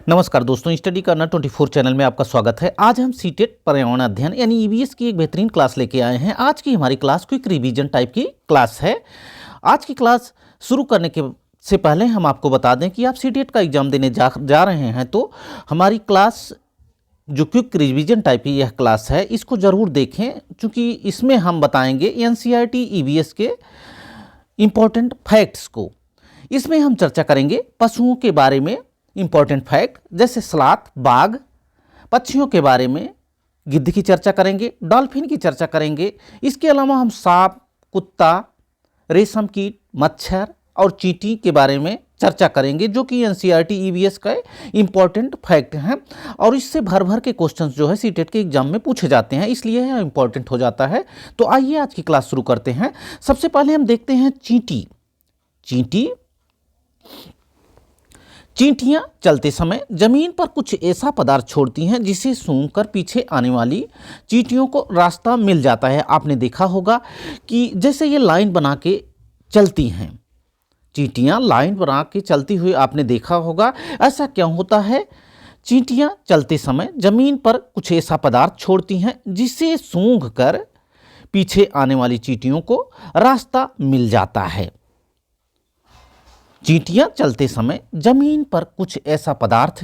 नमस्कार दोस्तों, स्टडी करना 24 चैनल में आपका स्वागत है। आज हम सीटेट पर्यावरण अध्ययन यानी ईवीएस की एक बेहतरीन क्लास लेके आए हैं। आज की हमारी क्लास क्विक रिवीजन टाइप की क्लास है। आज की क्लास शुरू करने के से पहले हम आपको बता दें कि आप सीटेट का एग्जाम देने जा रहे हैं तो हमारी क्लास जो क्विक रिवीजन टाइप की यह क्लास है इसको ज़रूर देखें, क्योंकि इसमें हम बताएंगे एनसीईआरटी ईवीएस के इम्पोर्टेंट फैक्ट्स को। इसमें हम चर्चा करेंगे पशुओं के बारे में इम्पॉर्टेंट फैक्ट, जैसे स्लॉथ, बाघ, पक्षियों के बारे में गिद्ध की चर्चा करेंगे, डॉल्फिन की चर्चा करेंगे। इसके अलावा हम सांप, कुत्ता, रेशम कीट, मच्छर और चींटी के बारे में चर्चा करेंगे, जो कि एनसीईआरटी ईवीएस का इम्पॉर्टेंट फैक्ट हैं और इससे भर भर के क्वेश्चंस जो है सीटेट के एग्जाम में पूछे जाते हैं, इसलिए यह इम्पॉर्टेंट हो जाता है। तो आइए आज की क्लास शुरू करते हैं। सबसे पहले हम देखते हैं चींटी। चींटियां चलते समय जमीन पर कुछ ऐसा पदार्थ छोड़ती हैं जिसे सूंघकर पीछे आने वाली चींटियों को रास्ता मिल जाता है। आपने देखा होगा कि जैसे ये लाइन बना के चलती हैं, चींटियां लाइन बना के चलती हुई आपने देखा होगा। ऐसा क्यों होता है? चींटियां चलते समय जमीन पर कुछ ऐसा पदार्थ छोड़ती हैं जिसे सूंघकर पीछे आने वाली चींटियों को रास्ता मिल जाता है। चींटियां चलते समय जमीन पर कुछ ऐसा पदार्थ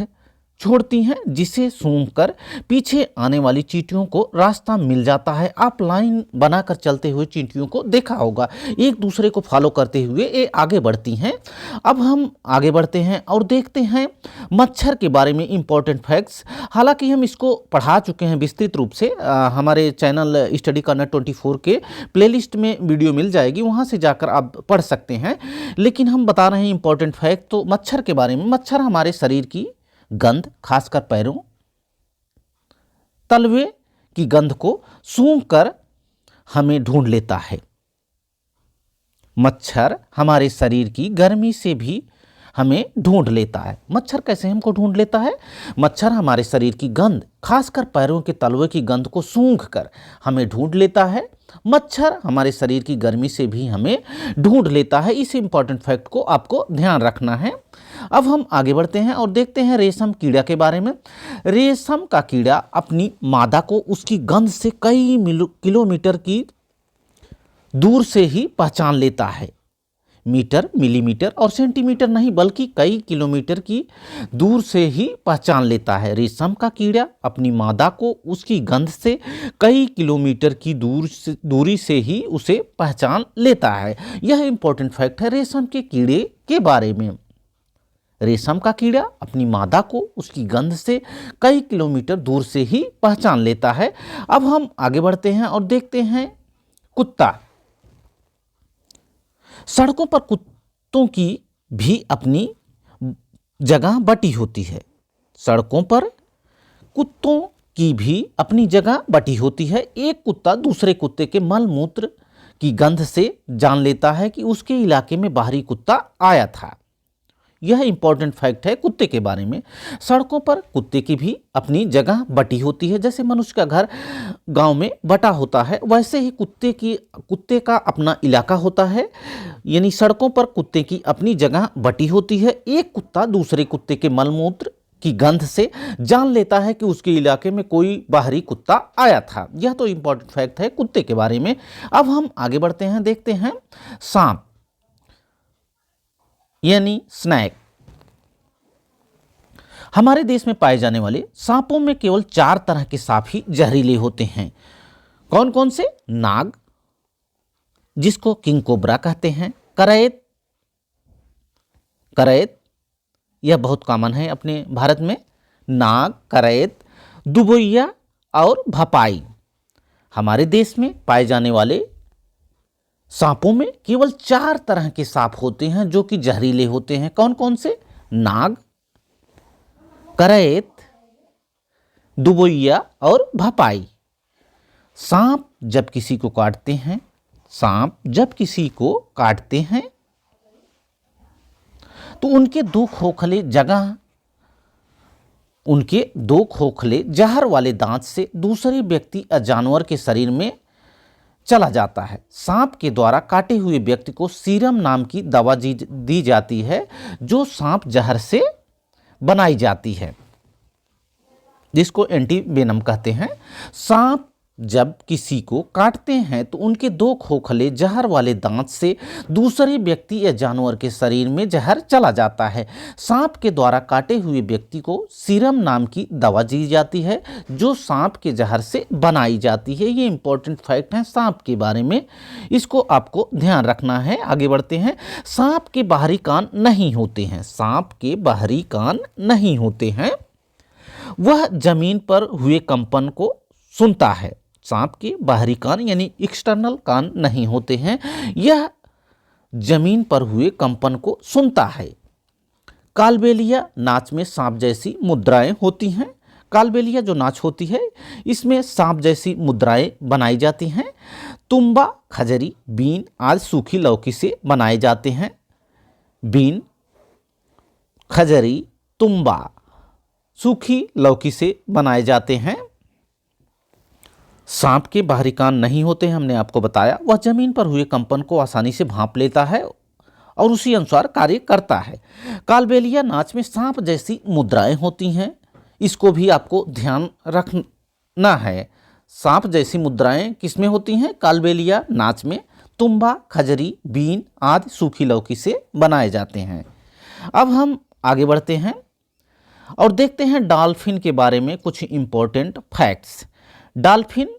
छोड़ती हैं जिसे सूंघकर पीछे आने वाली चींटियों को रास्ता मिल जाता है। आप लाइन बनाकर चलते हुए चींटियों को देखा होगा, एक दूसरे को फॉलो करते हुए ये आगे बढ़ती हैं। अब हम आगे बढ़ते हैं और देखते हैं मच्छर के बारे में इम्पोर्टेंट फैक्ट्स। हालांकि हम इसको पढ़ा चुके हैं विस्तृत रूप से, हमारे चैनल स्टडी करना 24 के प्लेलिस्ट में वीडियो मिल जाएगी, वहाँ से जाकर आप पढ़ सकते हैं। लेकिन हम बता रहे हैं इम्पोर्टेंट फैक्ट तो मच्छर के बारे में। मच्छर हमारे शरीर की गंध, खासकर पैरों, तलवे की गंध को सूंघकर हमें ढूंढ लेता है। मच्छर हमारे शरीर की गर्मी से भी हमें ढूंढ लेता है। मच्छर कैसे हमको ढूंढ लेता है? मच्छर हमारे शरीर की गंध, खासकर पैरों के तलवे की गंध को सूंघकर हमें ढूंढ लेता है। मच्छर हमारे शरीर की गर्मी से भी हमें ढूंढ लेता है। इस इंपॉर्टेंट फैक्ट को आपको ध्यान रखना है। अब हम आगे बढ़ते हैं और देखते हैं रेशम कीड़ा के बारे में। रेशम का कीड़ा अपनी मादा को उसकी गंध से कई किलोमीटर की दूर से ही पहचान लेता है। मीटर, मिलीमीटर और सेंटीमीटर नहीं, बल्कि कई किलोमीटर की दूर से ही पहचान लेता है। रेशम का कीड़ा अपनी मादा को उसकी गंध से कई किलोमीटर की दूरी से ही उसे पहचान लेता है। यह इंपॉर्टेंट फैक्ट है रेशम के कीड़े के बारे में। रेशम का कीड़ा अपनी मादा को उसकी गंध से कई किलोमीटर दूर से ही पहचान लेता है। अब हम आगे बढ़ते हैं और देखते हैं कुत्ता। सड़कों पर कुत्तों की भी अपनी जगह बटी होती है। सड़कों पर कुत्तों की भी अपनी जगह बटी होती है। एक कुत्ता दूसरे कुत्ते के मल मूत्र की गंध से जान लेता है कि उसके इलाके में बाहरी कुत्ता आया था। यह इंपॉर्टेंट फैक्ट है कुत्ते के बारे में। सड़कों पर कुत्ते की भी अपनी जगह बटी होती है। जैसे मनुष्य का घर गांव में बटा होता है, वैसे ही कुत्ते का अपना इलाका होता है। यानी सड़कों पर कुत्ते की अपनी जगह बटी होती है। एक कुत्ता दूसरे कुत्ते के मलमूत्र की गंध से जान लेता है कि उसके इलाके में कोई बाहरी कुत्ता आया था। यह तो इंपॉर्टेंट फैक्ट है कुत्ते के बारे में। अब हम आगे बढ़ते हैं, देखते हैं सांप यानी स्नेक। हमारे देश में पाए जाने वाले सांपों में केवल 4 तरह के सांप ही जहरीले होते हैं। कौन कौन से? नाग, जिसको किंग कोबरा कहते हैं, करैत, यह बहुत कॉमन है अपने भारत में। नाग, करैत, दुबैया और भपाई। हमारे देश में पाए जाने वाले सांपों में केवल 4 तरह के सांप होते हैं जो कि जहरीले होते हैं। कौन कौन से? नाग, करैत, दुबैया और भपाई। सांप जब किसी को काटते हैं तो उनके दो खोखले जहर वाले दांत से दूसरे व्यक्ति या जानवर के शरीर में चला जाता है। सांप के द्वारा काटे हुए व्यक्ति को सीरम नाम की दवा दी जाती है, जो सांप जहर से बनाई जाती है, जिसको एंटीवेनम कहते हैं। सांप जब किसी को काटते हैं तो उनके दो खोखले जहर वाले दांत से दूसरे व्यक्ति या जानवर के शरीर में जहर चला जाता है। सांप के द्वारा काटे हुए व्यक्ति को सीरम नाम की दवा दी जाती है, जो सांप के जहर से बनाई जाती है। ये इंपॉर्टेंट फैक्ट है सांप के बारे में, इसको आपको ध्यान रखना है। आगे बढ़ते हैं। सांप के बाहरी कान नहीं होते हैं। सांप के बाहरी कान नहीं होते हैं। वह जमीन पर हुए कंपन को सुनता है। सांप के बाहरी कान यानी एक्सटर्नल कान नहीं होते हैं। यह जमीन पर हुए कंपन को सुनता है। कालबेलिया नाच में सांप जैसी मुद्राएं होती हैं। कालबेलिया जो नाच होती है इसमें सांप जैसी मुद्राएं बनाई जाती हैं। तुम्बा, खजरी, बीन आदि सूखी लौकी से बनाए जाते हैं। बीन, खजरी, तुम्बा सूखी लौकी से बनाए जाते हैं। सांप के बाहरी कान नहीं होते हैं, हमने आपको बताया। वह जमीन पर हुए कंपन को आसानी से भांप लेता है और उसी अनुसार कार्य करता है। कालबेलिया नाच में सांप जैसी मुद्राएं होती हैं, इसको भी आपको ध्यान रखना है। सांप जैसी मुद्राएं किसमें होती हैं? कालबेलिया नाच में। तुम्बा, खजरी, बीन आदि सूखी लौकी से बनाए जाते हैं। अब हम आगे बढ़ते हैं और देखते हैं डॉल्फिन के बारे में कुछ इंपॉर्टेंट फैक्ट्स। डॉल्फिन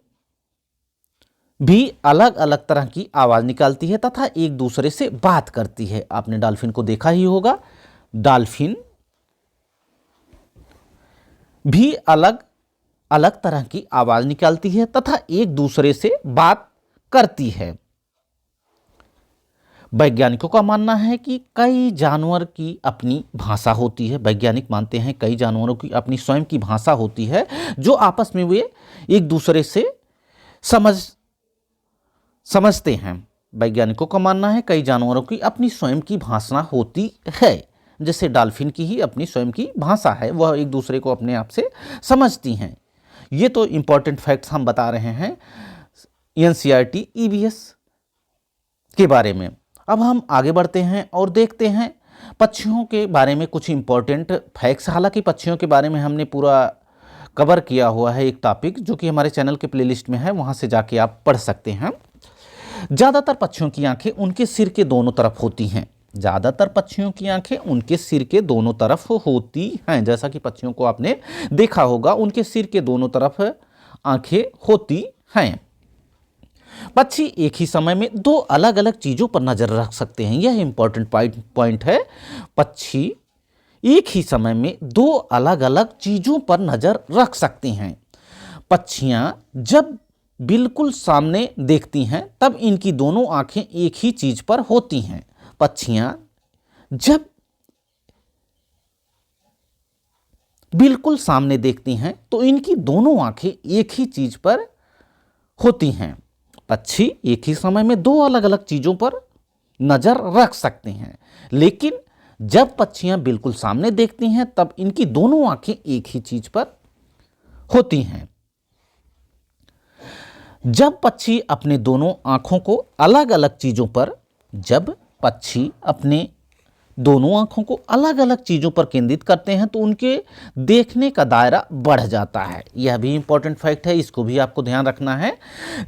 भी अलग अलग तरह की आवाज़ निकालती है तथा एक दूसरे से बात करती है। आपने डॉल्फिन को देखा ही होगा। डॉल्फिन भी अलग अलग तरह की आवाज़ निकालती है तथा एक दूसरे से बात करती है। वैज्ञानिकों का मानना है कि कई जानवर की अपनी भाषा होती है। वैज्ञानिक मानते हैं कई जानवरों की अपनी स्वयं की भाषा होती है, जो आपस में वे एक दूसरे से समझते हैं। वैज्ञानिकों का मानना है कई जानवरों की अपनी स्वयं की भाषा होती है, जैसे डॉल्फिन की ही अपनी स्वयं की भाषा है, वह एक दूसरे को अपने आप से समझती हैं। ये तो इंपॉर्टेंट फैक्ट्स हम बता रहे हैं एनसीईआरटी ईवीएस के बारे में। अब हम आगे बढ़ते हैं और देखते हैं पक्षियों के बारे में कुछ इंपॉर्टेंट फैक्ट्स। हालांकि पक्षियों के बारे में हमने पूरा कवर किया हुआ है एक टॉपिक, जो कि हमारे चैनल के प्लेलिस्ट में है, वहां से जाके आप पढ़ सकते हैं। ज़्यादातर पक्षियों की आंखें उनके सिर के दोनों तरफ होती हैं। ज़्यादातर पक्षियों की आंखें उनके सिर के दोनों तरफ होती हैं। जैसा कि पक्षियों को आपने देखा होगा, उनके सिर के दोनों तरफ आंखें होती हैं। पक्षी एक ही समय में दो अलग अलग चीज़ों पर नज़र रख सकते हैं। यह इंपॉर्टेंट पॉइंट है। पक्षी एक ही समय में दो अलग अलग चीज़ों पर नज़र रख सकते हैं। पक्षियाँ जब बिल्कुल सामने देखती हैं तब इनकी दोनों आंखें एक ही चीज़ पर होती हैं। पक्षियाँ जब बिल्कुल सामने देखती हैं तो इनकी दोनों आंखें एक ही चीज़ पर होती हैं। पक्षी एक ही समय में दो अलग अलग चीज़ों पर नज़र रख सकते हैं, लेकिन जब पक्षियाँ बिल्कुल सामने देखती हैं तब इनकी दोनों आंखें एक ही चीज़ पर होती हैं। जब पक्षी अपने दोनों आंखों को अलग अलग चीज़ों पर जब पक्षी अपने दोनों आंखों को अलग अलग चीज़ों पर केंद्रित करते हैं तो उनके देखने का दायरा बढ़ जाता है। यह भी इंपॉर्टेंट फैक्ट है, इसको भी आपको ध्यान रखना है।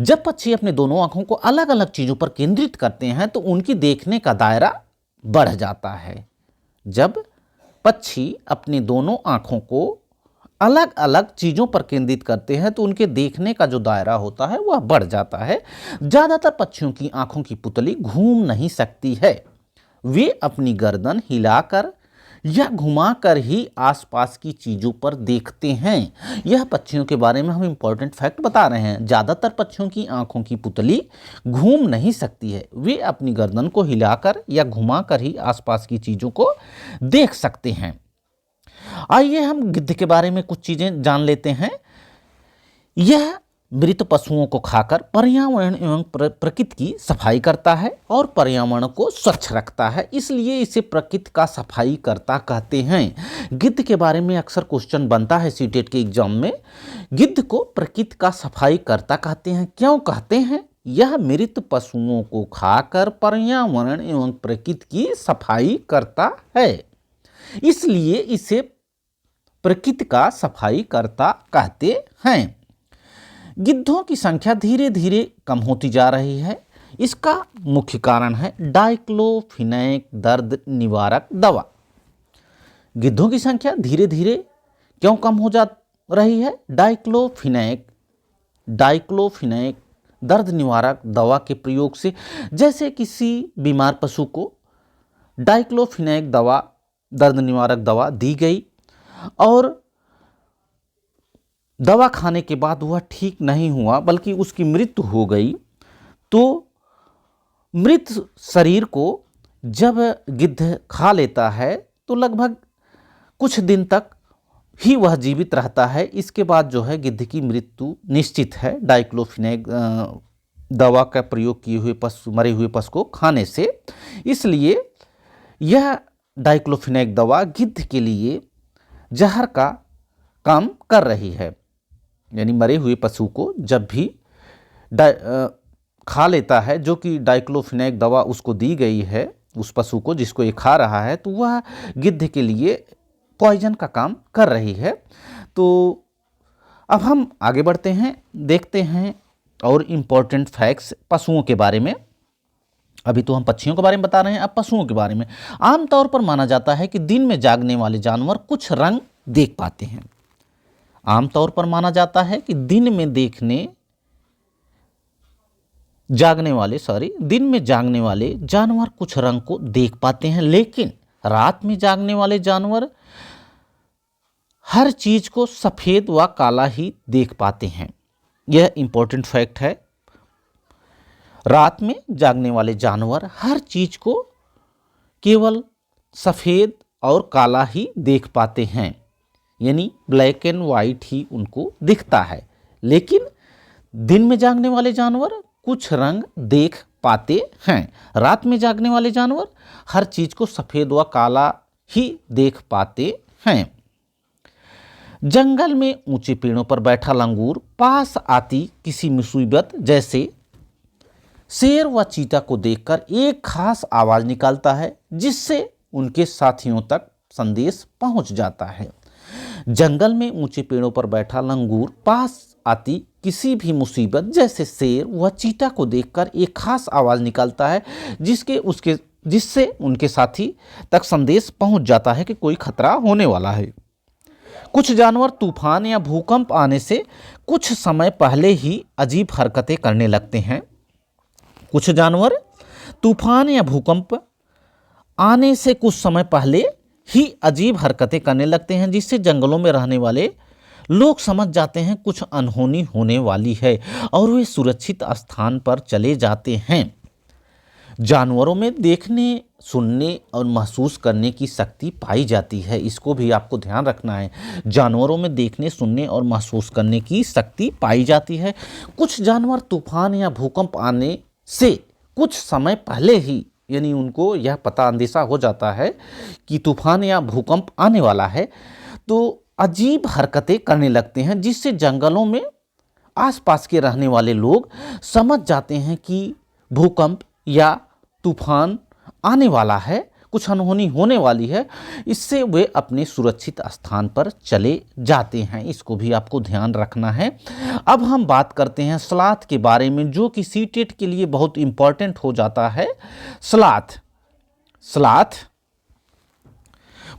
जब पक्षी अपने दोनों आंखों को अलग अलग चीज़ों पर केंद्रित करते हैं तो उनकी देखने का दायरा बढ़ जाता है। जब पक्षी अपने दोनों आंखों को अलग अलग चीज़ों पर केंद्रित करते हैं तो उनके देखने का जो दायरा होता है वह बढ़ जाता है। ज़्यादातर पक्षियों की आंखों की पुतली घूम नहीं सकती है। वे अपनी गर्दन हिलाकर या घुमाकर ही आसपास की चीज़ों पर देखते हैं। यह पक्षियों के बारे में हम इंपॉर्टेंट फैक्ट बता रहे हैं। ज़्यादातर पक्षियों की आंखों की पुतली घूम नहीं सकती है। वे अपनी गर्दन को हिलाकर या घुमाकर ही आसपास की चीज़ों को देख सकते हैं। आइए हम गिद्ध के बारे में कुछ चीज़ें जान लेते हैं। यह मृत पशुओं को खाकर पर्यावरण एवं प्रकृति की सफाई करता है और पर्यावरण को स्वच्छ रखता है, इसलिए इसे प्रकृति का सफाई करता कहते हैं। गिद्ध के बारे में अक्सर क्वेश्चन बनता है सीटेट के एग्जाम में। गिद्ध को प्रकृति का सफाई करता कहते हैं। क्यों कहते हैं? यह मृत पशुओं को खाकर पर्यावरण एवं प्रकृति की सफाई करता है, इसलिए इसे प्रकृति का सफाई करता कहते हैं। गिद्धों की संख्या धीरे धीरे कम होती जा रही है। इसका मुख्य कारण है डाइक्लोफिनेक दर्द निवारक दवा। गिद्धों की संख्या धीरे धीरे क्यों कम हो जा रही है? डाइक्लोफिनेक दर्द निवारक दवा के प्रयोग से, जैसे किसी बीमार पशु को डाइक्लोफिनेक दवा, दर्द निवारक दवा दी गई और दवा खाने के बाद वह ठीक नहीं हुआ बल्कि उसकी मृत्यु हो गई, तो मृत शरीर को जब गिद्ध खा लेता है तो लगभग कुछ दिन तक ही वह जीवित रहता है। इसके बाद जो है गिद्ध की मृत्यु निश्चित है डाइक्लोफिनेक दवा का प्रयोग किए हुए पशु, मरे हुए पशु को खाने से। इसलिए यह डाइक्लोफिनेक दवा गिद्ध के लिए जहर का काम कर रही है। यानी मरे हुए पशु को जब भी खा लेता है, जो कि डाइक्लोफिनेक दवा उसको दी गई है, उस पशु को जिसको ये खा रहा है, तो वह गिद्ध के लिए पॉइजन का काम कर रही है। तो अब हम आगे बढ़ते हैं, देखते हैं और इम्पोर्टेंट फैक्ट्स पशुओं के बारे में। अभी तो हम पक्षियों के बारे में बता रहे हैं, अब पशुओं के बारे में। आमतौर पर माना जाता है कि दिन में जागने वाले जानवर कुछ रंग देख पाते हैं। आमतौर पर माना जाता है कि दिन में जागने वाले जानवर कुछ रंग को देख पाते हैं, लेकिन रात में जागने वाले जानवर हर चीज को सफेद व काला ही देख पाते हैं। यह इंपॉर्टेंट फैक्ट है। रात में जागने वाले जानवर हर चीज को केवल सफेद और काला ही देख पाते हैं, यानी ब्लैक एंड वाइट ही उनको दिखता है। लेकिन दिन में जागने वाले जानवर कुछ रंग देख पाते हैं। रात में जागने वाले जानवर हर चीज को सफेद व काला ही देख पाते हैं। जंगल में ऊंचे पेड़ों पर बैठा लंगूर पास आती किसी मुसीबत, जैसे शेर व चीता को देखकर एक खास आवाज निकालता है, जिससे उनके साथियों तक संदेश पहुंच जाता है। जंगल में ऊंचे पेड़ों पर बैठा लंगूर पास आती किसी भी मुसीबत, जैसे शेर व चीता को देखकर एक खास आवाज निकालता है, जिससे उनके साथी तक संदेश पहुंच जाता है कि कोई खतरा होने वाला है। कुछ जानवर तूफान या भूकंप आने से कुछ समय पहले ही अजीब हरकतें करने लगते हैं। कुछ जानवर तूफान या भूकंप आने से कुछ समय पहले ही अजीब हरकतें करने लगते हैं, जिससे जंगलों में रहने वाले लोग समझ जाते हैं कुछ अनहोनी होने वाली है और वे सुरक्षित स्थान पर चले जाते हैं। जानवरों में देखने, सुनने और महसूस करने की शक्ति पाई जाती है। इसको भी आपको ध्यान रखना है। जानवरों में देखने, सुनने और महसूस करने की शक्ति पाई जाती है। कुछ जानवर तूफान या भूकंप आने से कुछ समय पहले ही, यानी उनको यह पता अंदेशा हो जाता है कि तूफान या भूकंप आने वाला है, तो अजीब हरकतें करने लगते हैं, जिससे जंगलों में आसपास के रहने वाले लोग समझ जाते हैं कि भूकंप या तूफान आने वाला है, कुछ अनहोनी होने वाली है। इससे वे अपने सुरक्षित स्थान पर चले जाते हैं। इसको भी आपको ध्यान रखना है। अब हम बात करते हैं स्लॉथ के बारे में, जो कि सीटेट के लिए बहुत इंपॉर्टेंट हो जाता है। स्लॉथ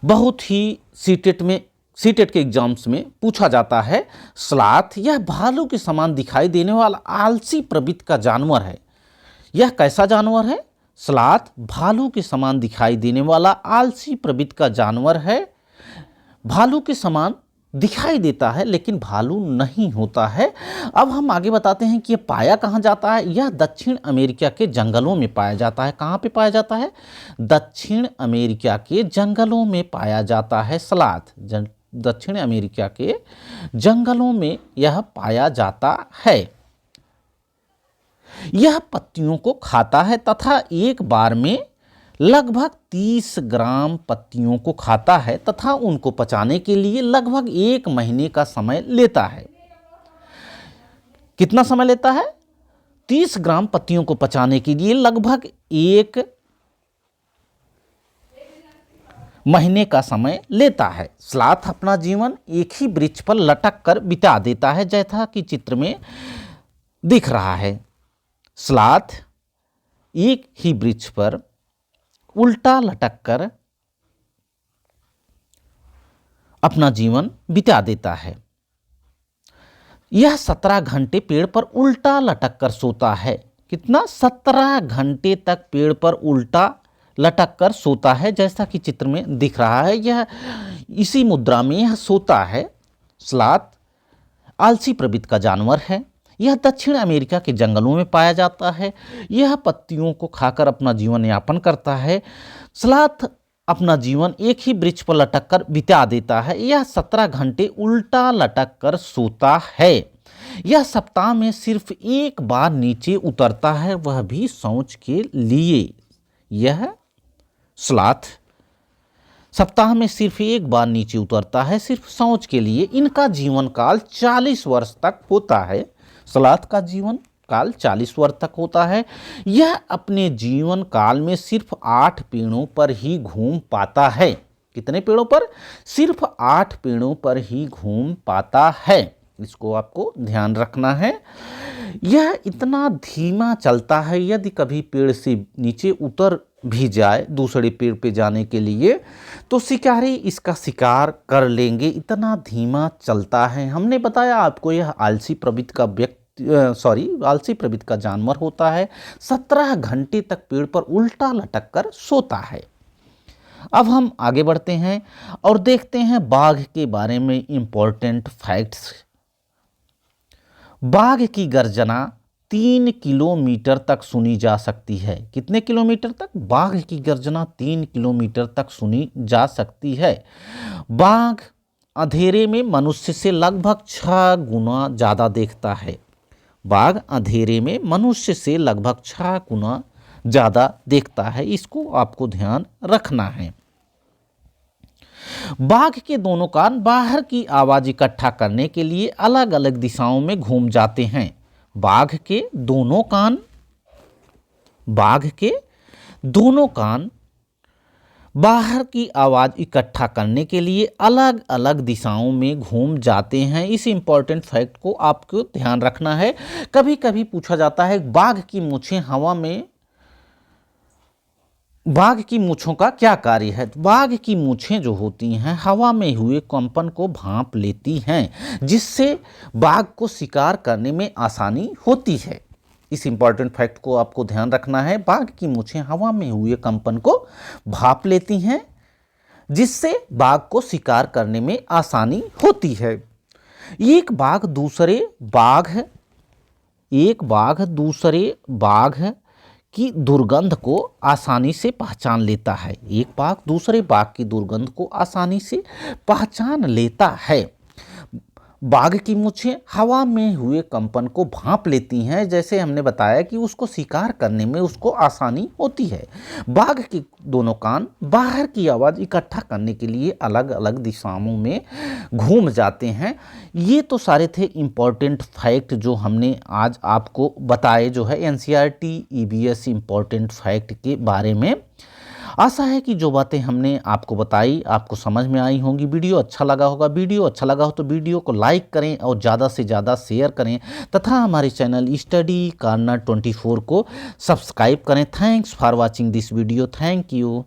बहुत ही सीटेट के एग्जाम्स में पूछा जाता है। स्लॉथ यह भालू के समान दिखाई देने वाला आलसी प्रवृत्ति का जानवर है। यह कैसा जानवर है? स्लॉथ भालू के समान दिखाई देने वाला आलसी प्रवृत्ति का जानवर है। भालू के समान दिखाई देता है लेकिन भालू नहीं होता है। अब हम आगे बताते हैं कि यह पाया कहाँ जाता है। यह दक्षिण अमेरिका के जंगलों में पाया जाता है। कहाँ पे पाया जाता है? दक्षिण अमेरिका के जंगलों में पाया जाता है। स्लॉथ दक्षिण अमेरिका के जंगलों में यह पाया जाता है। यह पत्तियों को खाता है तथा एक बार में लगभग 30 ग्राम पत्तियों को खाता है तथा उनको पचाने के लिए लगभग 1 महीने का समय लेता है। कितना समय लेता है? 30 ग्राम पत्तियों को पचाने के लिए लगभग 1 महीने का समय लेता है। स्लॉथ अपना जीवन एक ही वृक्ष पर लटक कर बिता देता है, जैसा कि चित्र में दिख रहा है। स्लॉथ एक ही वृक्ष पर उल्टा लटक कर अपना जीवन बिता देता है। यह 17 घंटे पेड़ पर उल्टा लटक कर सोता है। कितना? 17 घंटे तक पेड़ पर उल्टा लटक कर सोता है, जैसा कि चित्र में दिख रहा है। यह इसी मुद्रा में यह सोता है। स्लॉथ आलसी प्रवृत्ति का जानवर है। यह दक्षिण अमेरिका के जंगलों में पाया जाता है। यह पत्तियों को खाकर अपना जीवन यापन करता है। स्लॉथ अपना जीवन एक ही वृक्ष पर लटक कर बिता देता है। यह 17 घंटे उल्टा लटक कर सोता है। यह सप्ताह में सिर्फ एक बार नीचे उतरता है, वह भी शौच के लिए। यह स्लॉथ सप्ताह में सिर्फ एक बार नीचे उतरता है, सिर्फ शौच के लिए। इनका जीवन काल 40 वर्ष तक होता है। स्लॉथ का जीवन काल 40 वर्ष तक होता है। यह अपने जीवन काल में सिर्फ 8 पेड़ों पर ही घूम पाता है। कितने पेड़ों पर? सिर्फ 8 पेड़ों पर ही घूम पाता है। इसको आपको ध्यान रखना है। यह इतना धीमा चलता है, यदि कभी पेड़ से नीचे उतर भी जाए दूसरे पेड़ पे जाने के लिए, तो शिकारी इसका शिकार कर लेंगे, इतना धीमा चलता है। हमने बताया आपको यह आलसी प्रवृत्ति का आलसी प्रवृत्ति का जानवर होता है। 17 घंटे तक पेड़ पर उल्टा लटक कर सोता है। अब हम आगे बढ़ते हैं और देखते हैं बाघ के बारे में इंपॉर्टेंट फैक्ट्स। बाघ की गर्जना 3 किलोमीटर तक सुनी जा सकती है। कितने किलोमीटर तक? बाघ की गर्जना 3 किलोमीटर तक सुनी जा सकती है। बाघ अंधेरे में मनुष्य से लगभग 6 गुना ज़्यादा देखता है। बाघ अंधेरे में मनुष्य से लगभग 6 गुना ज़्यादा देखता है। इसको आपको ध्यान रखना है। बाघ के दोनों कान बाहर की आवाज़ इकट्ठा करने के लिए अलग अलग दिशाओं में घूम जाते हैं। बाघ के दोनों कान बाहर की आवाज़ इकट्ठा करने के लिए अलग अलग दिशाओं में घूम जाते हैं। इस इंपॉर्टेंट फैक्ट को आपको ध्यान रखना है। कभी कभी पूछा जाता है बाघ की मूंछों का क्या कार्य है? बाघ की मूंछें जो होती हैं हवा में हुए कंपन को भांप लेती हैं, जिससे बाघ को शिकार करने में आसानी होती है। इस इंपॉर्टेंट फैक्ट को आपको ध्यान रखना है। बाघ की मूंछें हवा में हुए कंपन को भांप लेती हैं, जिससे बाघ को शिकार करने में आसानी होती है। एक बाघ दूसरे बाघ की दुर्गंध को आसानी से पहचान लेता है। एक बाघ दूसरे बाघ की दुर्गंध को आसानी से पहचान लेता है। बाघ की मूंछें हवा में हुए कंपन को भांप लेती हैं, जैसे हमने बताया कि उसको शिकार करने में उसको आसानी होती है। बाघ के दोनों कान बाहर की आवाज़ इकट्ठा करने के लिए अलग अलग दिशाओं में घूम जाते हैं। ये तो सारे थे इम्पॉर्टेंट फैक्ट जो हमने आज आपको बताए, जो है एनसीईआरटी ईवीएस इम्पॉर्टेंट फैक्ट के बारे में। आशा है कि जो बातें हमने आपको बताई आपको समझ में आई होंगी। वीडियो अच्छा लगा होगा। वीडियो अच्छा लगा हो तो वीडियो को लाइक करें और ज़्यादा से ज़्यादा शेयर करें तथा हमारे चैनल स्टडी कॉर्नर 24 को सब्सक्राइब करें। Thanks for watching this video. Thank you.